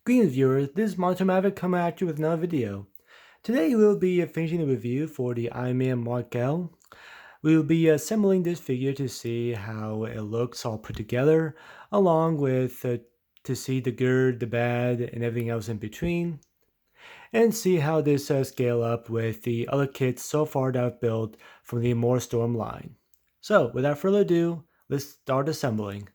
Greetings viewers, this is Morstorm Maverick coming at you with another video. Today we'll be finishing the review for the Ironman Mark L. We will be assembling this figure to see how it looks all put together, along with to see the good, the bad, and everything else in between, and see how this scale up with the other kits so far that I've built from the Morstorm line. So without further ado, let's start assembling.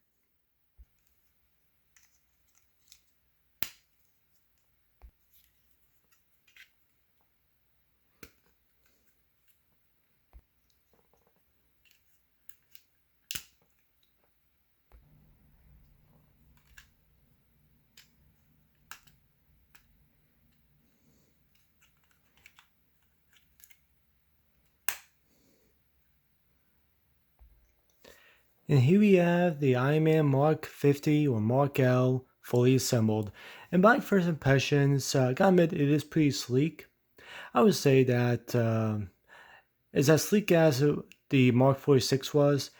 And here we have the Ironman Mark 50 or Mark L fully assembled. And my first impressions, I gotta admit, it is pretty sleek. I would say that it's as sleek as the Mark 46 was,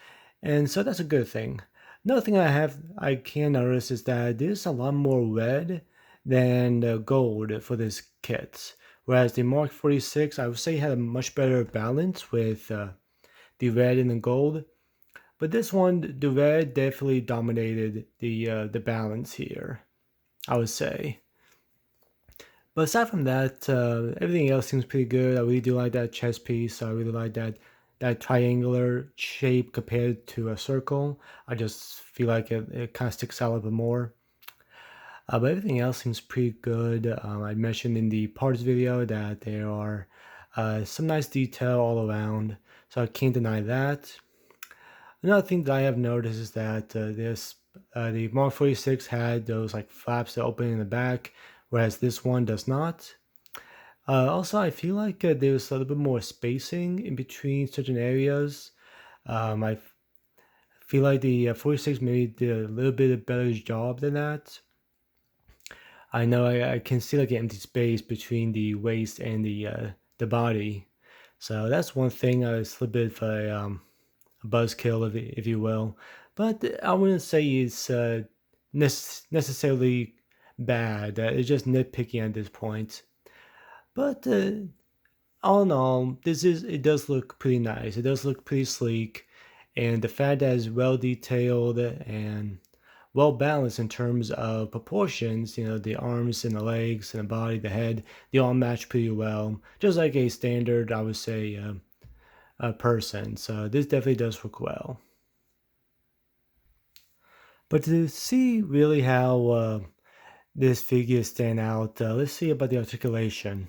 and so that's a good thing. Another thing I can notice is that there's a lot more red than gold for this kit. Whereas the Mark 46, I would say, had a much better balance with the red and the gold. But this one, the red definitely dominated the balance here, I would say. But aside from that, everything else seems pretty good. I really do like that chest piece. I really like that triangular shape compared to a circle. I just feel like it kind of sticks out a little bit more. But everything else seems pretty good. I mentioned in the parts video that there are some nice detail all around, so I can't deny that. Another thing that I have noticed is that the Mark 46 had those like flaps that open in the back, whereas this one does not. Also, I feel like there's a little bit more spacing in between certain areas. I feel like the 46 maybe did a little bit better job than that. I know I can see like an empty space between the waist and the body, so that's one thing. It's a little bit of a buzzkill, if you will. But I wouldn't say it's necessarily bad. It's just nitpicking at this point. But all in all, it does look pretty nice. It does look pretty sleek, and the fact that it's well detailed and well balanced in terms of proportions. You know, the arms and the legs and the body, the head, they all match pretty well, just like a standard, I would say, person. So this definitely does work well. But to see really how this figure stand out, let's see about the articulation.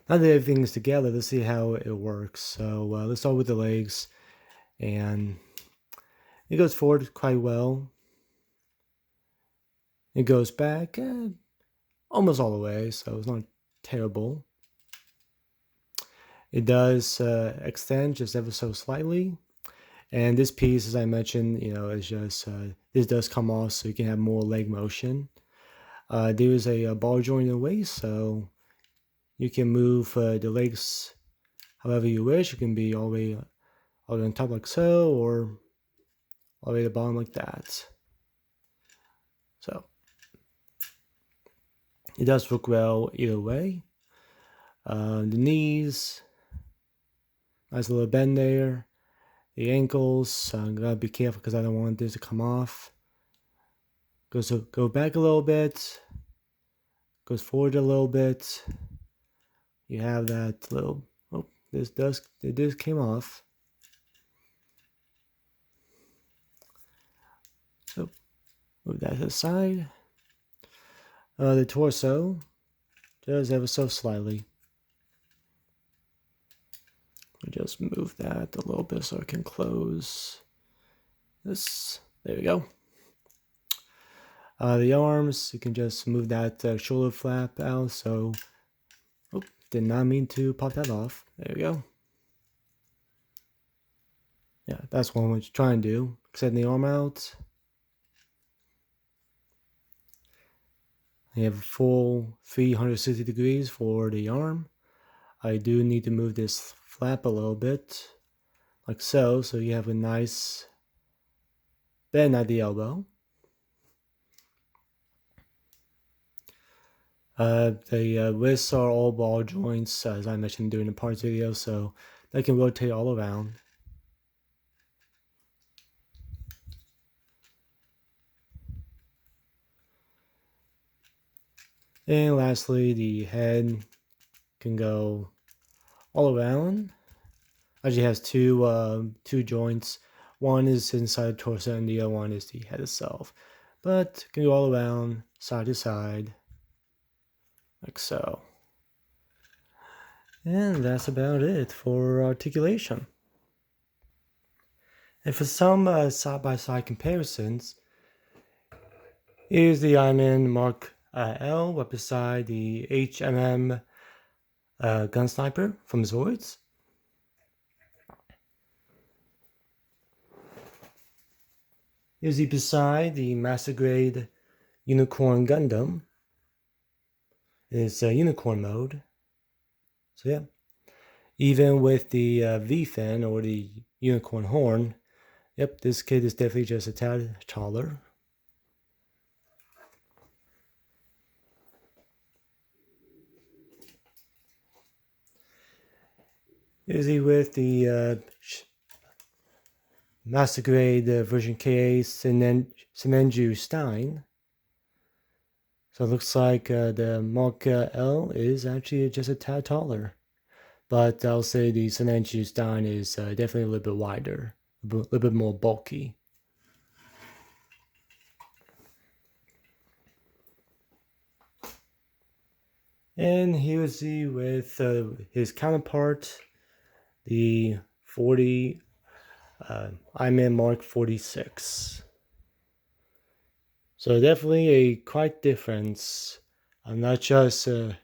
Now that everything is together, let's see how it works. So let's start with the legs, and it goes forward quite well. It goes back almost all the way, so it's not terrible. It does extend just ever so slightly. And this piece, as I mentioned, is just, this does come off so you can have more leg motion. There is a ball joint in the waist, so you can move the legs however you wish. You can be all the way on top like so, or all the way to the bottom like that. So it does work well either way. The knees, nice little bend there. The ankles, I'm gotta be careful because I don't want this to come off. Go back a little bit, goes forward a little bit. You have that little, oh, this came off. So move that to the side. The torso does ever so slightly. Just move that a little bit so I can close this. There we go. The arms, you can just move that shoulder flap out. So, oh, did not mean to pop that off. There we go. Yeah, that's what I'm trying to do. Extend the arm out. You have a full 360 degrees for the arm. I do need to move this flap a little bit, like so you have a nice bend at the elbow. The wrists are all ball joints, as I mentioned during the parts video, so they can rotate all around. And lastly, the head can go all around. Actually, has two joints. One is inside the torso, and the other one is the head itself. But can go all around, side to side, like so. And that's about it for articulation. And for some side-by-side comparisons, here's the Ironman Mark L right beside the HMM gun sniper from Zoids. Here's the beside the Master Grade Unicorn Gundam. It's Unicorn mode. So yeah, even with the V-fin or the Unicorn horn, yep, this kid is definitely just a tad taller. Is he with the Master Grade version KA Senenju Stein? So it looks like the Mark L is actually just a tad taller. But I'll say the Senenju Stein is definitely a little bit wider, a little bit more bulky. And here's he with his counterpart, the 40 Ironman Mark 46. So definitely a quite difference. Not just some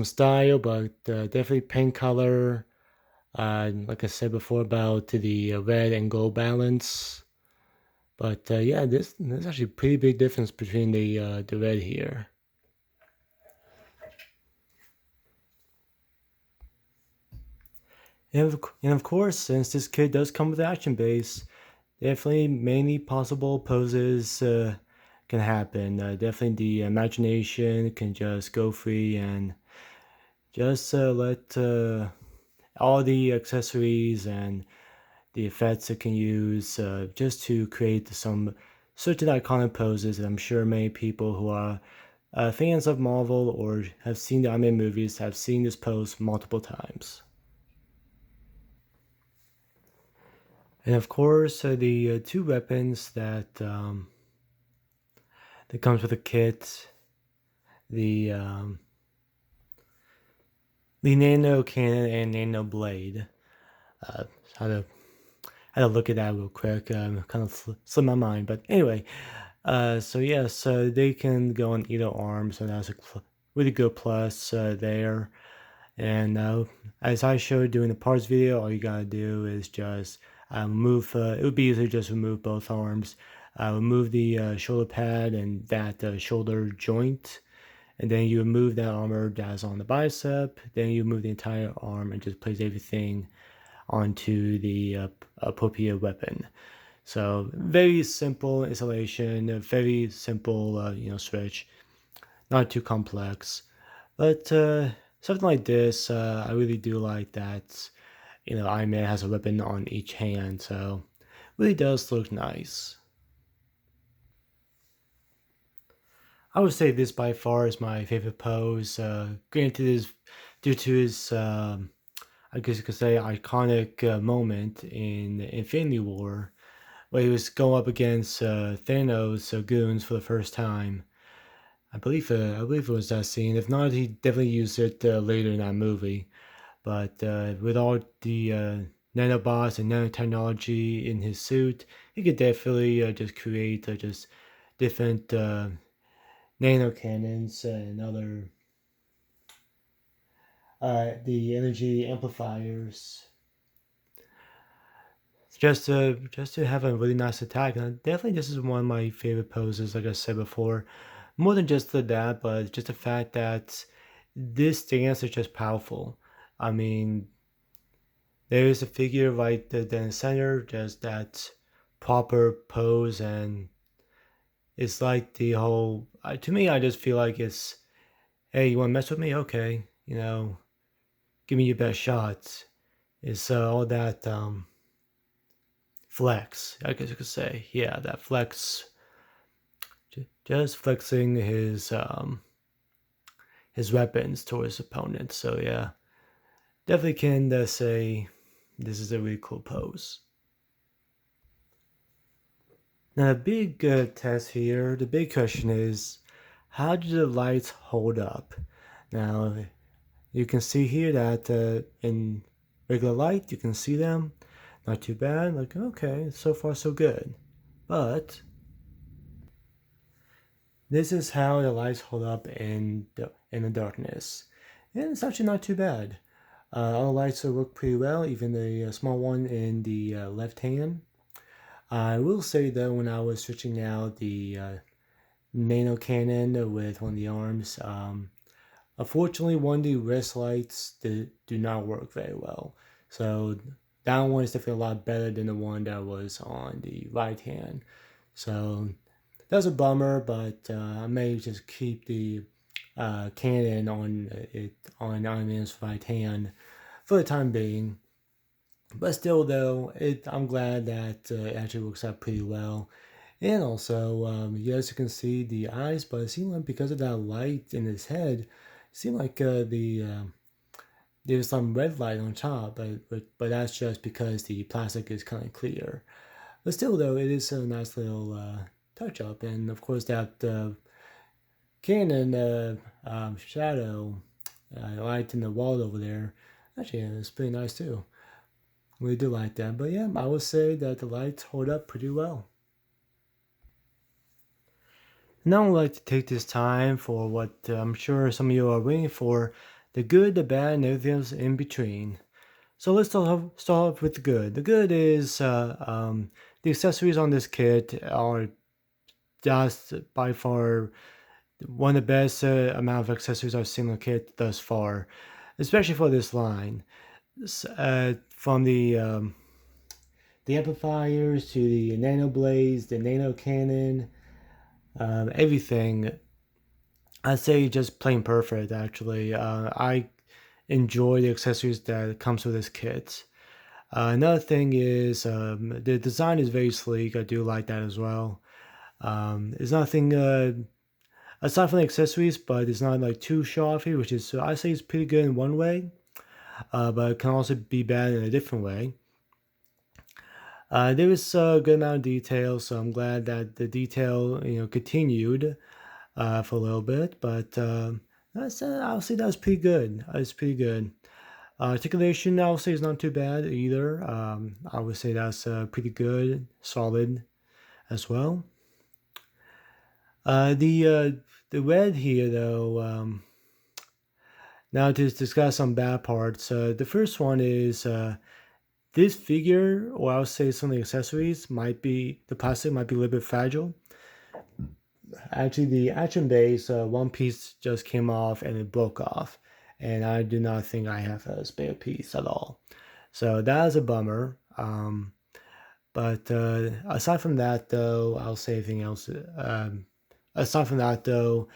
style, but definitely paint color. Like I said before about the red and gold balance. But yeah, there's actually a pretty big difference between the red here. And of course, since this kit does come with action base, definitely many possible poses can happen. Definitely the imagination can just go free and just let all the accessories and the effects it can use just to create some certain iconic poses that I'm sure many people who are fans of Marvel or have seen the Iron Man movies have seen this pose multiple times. And of course, the two weapons that comes with the kit, the nano cannon and nano blade. How to look at that real quick. Kind of slipped my mind, but anyway. So yeah, so they can go on either arm, so that's a really good plus there. And as I showed during the parts video, all you gotta do is just remove. It would be easy to just remove both arms. Remove the shoulder pad and that shoulder joint, and then you remove that armor that's on the bicep. Then you move the entire arm and just place everything onto the appropriate weapon. So very simple installation, a very simple switch, not too complex. But something like this, I really do like that. Iron Man has a weapon on each hand, so really does look nice. I would say this by far is my favorite pose. Granted, is due to his, I guess you could say, iconic moment in Infinity War, where he was going up against Thanos goons for the first time. I believe it was that scene. If not, he definitely used it later in that movie. But with all the nanobots and nanotechnology in his suit, he could definitely just create just different nano cannons and other the energy amplifiers. Just to have a really nice attack. And definitely, this is one of my favorite poses. Like I said before, more than just that, but just the fact that this dance is just powerful. I mean, there is a figure right there in the center, just that proper pose, and it's like the whole to me, I just feel like it's, hey, you want to mess with me? Okay, give me your best shots. It's all that flex, I guess you could say. Yeah, that flex, just flexing his weapons towards opponents. So yeah, definitely can say this is a really cool pose. Now the big test here, the big question is, how do the lights hold up? Now you can see here that in regular light you can see them, not too bad. Like okay, so far so good, but this is how the lights hold up in the darkness, and it's actually not too bad. All the lights work pretty well, even the small one in the left hand. I will say though, when I was switching out the nano cannon with one of the arms, unfortunately, one of the wrist lights do not work very well. So that one is definitely a lot better than the one that was on the right hand. So that's a bummer, but I may just keep the cannon on Iron Man's right hand for the time being. But still, though, I'm glad that it actually works out pretty well. And also, as you can see the eyes, but it seemed like because of that light in his head, it seemed like there's some red light on top, but that's just because the plastic is kind of clear. But still, though, it is a nice little touch up, and of course that cannon shadow light in the wall over there, actually, it's pretty nice too. We do like that, but yeah, I would say that the lights hold up pretty well. Now I would like to take this time for what I'm sure some of you are waiting for, the good, the bad, and everything else in between. So let's start off with the good. The good is the accessories on this kit are just by far one of the best amount of accessories I've seen on a kit thus far, especially for this line. From the amplifiers to the nano blades, the nano cannon, everything. I'd say just plain perfect. Actually, I enjoy the accessories that comes with this kit. Another thing is the design is very sleek. I do like that as well. There's nothing aside from the accessories, but it's not like too showy, which is I say it's pretty good in one way, but it can also be bad in a different way. There was a good amount of detail, so I'm glad that the detail continued for a little bit. But I'll say that was pretty good. It's pretty good. Articulation, I would say, is not too bad either. I would say that's pretty good, solid as well. The red here, though. Now to discuss some bad parts. The first one is this figure, or I would say some of the accessories, the plastic might be a little bit fragile. Actually, the action base, one piece just came off and it broke off. And I do not think I have a spare piece at all. So that is a bummer. But aside from that, though, I'll say anything else. Aside from that, though,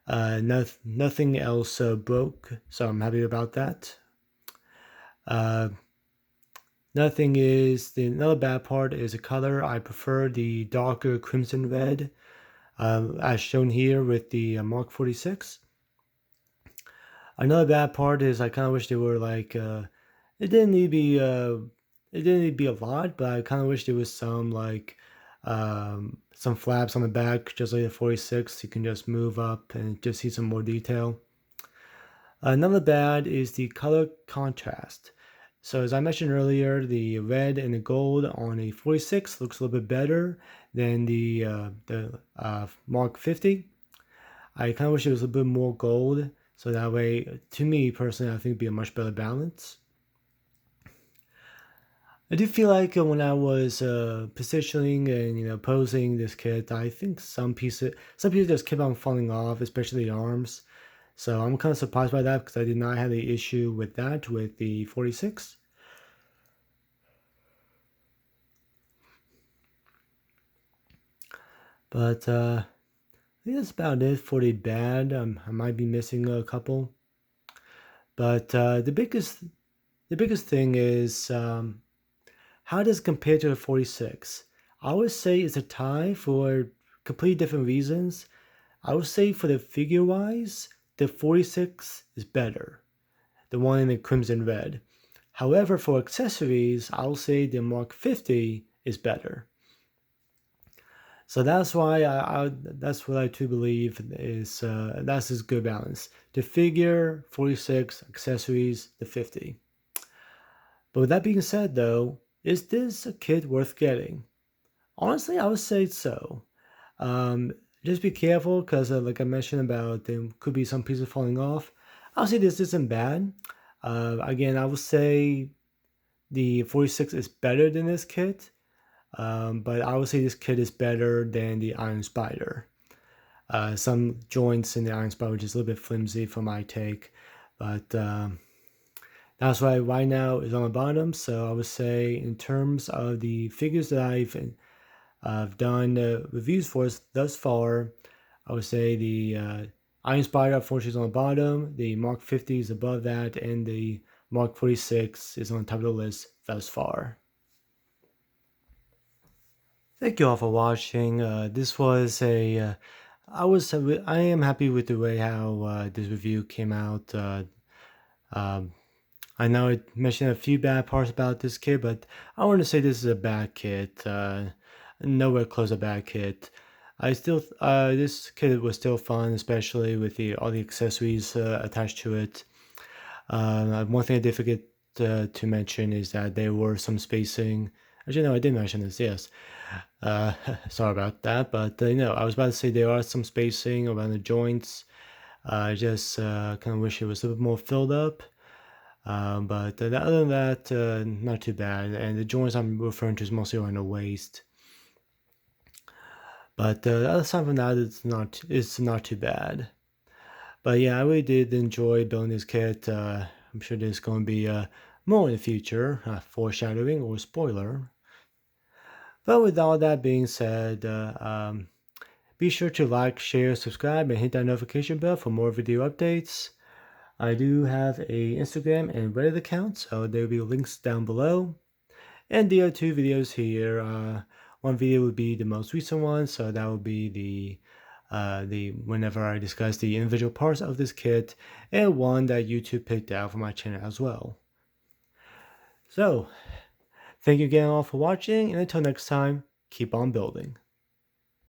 nothing else broke. So I'm happy about that. Another bad part is the color. I prefer the darker crimson red, as shown here with the Mark 46. Another bad part is I kind of wish they were like, it didn't need to be a lot, but I kind of wish there was some like, some flaps on the back, just like the 46. You can just move up and just see some more detail. Another bad is the color contrast. So as I mentioned earlier, the red and the gold on a 46 looks a little bit better than the Mark 50. I kind of wish it was a bit more gold, so that way, to me personally, I think it'd be a much better balance. I do feel like when I was positioning and posing this kit, I think some pieces just kept on falling off, especially the arms. So I'm kind of surprised by that because I did not have the issue with that with the 46. But think that's about it for the bad. I might be missing a couple, but the biggest thing is how does it compare to the 46? I would say it's a tie for completely different reasons. I would say for the figure wise, the 46 is better, the one in the crimson red. However, for accessories, I'll say the Mark 50 is better. So that's why that's what I do believe is that's a good balance. The figure 46, accessories the 50. But with that being said, though, is this a kit worth getting? Honestly, I would say so. Um, just be careful because, like I mentioned about, there could be some pieces falling off. I'll say this isn't bad. Again, I would say the 46 is better than this kit, but I would say this kit is better than the Iron Spider. Some joints in the Iron Spider are just a little bit flimsy for my take, but that's why right now is on the bottom. So I would say in terms of the figures that I've done reviews for thus far, I would say the Iron Spider unfortunately is on the bottom, the Mark 50 is above that, and the Mark 46 is on top of the list thus far. Thank you all for watching. This was I am happy with the way how this review came out. Um, I know I mentioned a few bad parts about this kit, but I want to say this is a bad kit. Nowhere close a bad kit. I still this kit was still fun, especially with all the accessories attached to it. One thing I did forget to mention is that there were some spacing. Actually, no, I did mention this. Yes, uh, sorry about that. But I was about to say there are some spacing around the joints. I just kind of wish it was a bit more filled up. But other than that, not too bad. And the joints I'm referring to is mostly around the waist. But aside from that, it's not too bad. But yeah, I really did enjoy building this kit. I'm sure there's going to be more in the future, foreshadowing or spoiler. But with all that being said, be sure to like, share, subscribe, and hit that notification bell for more video updates. I do have a Instagram and Reddit account, so there will be links down below. And the other two videos here, one video would be the most recent one, so that would be the whenever I discuss the individual parts of this kit, and one that YouTube picked out for my channel as well. So, thank you again all for watching, and until next time, keep on building.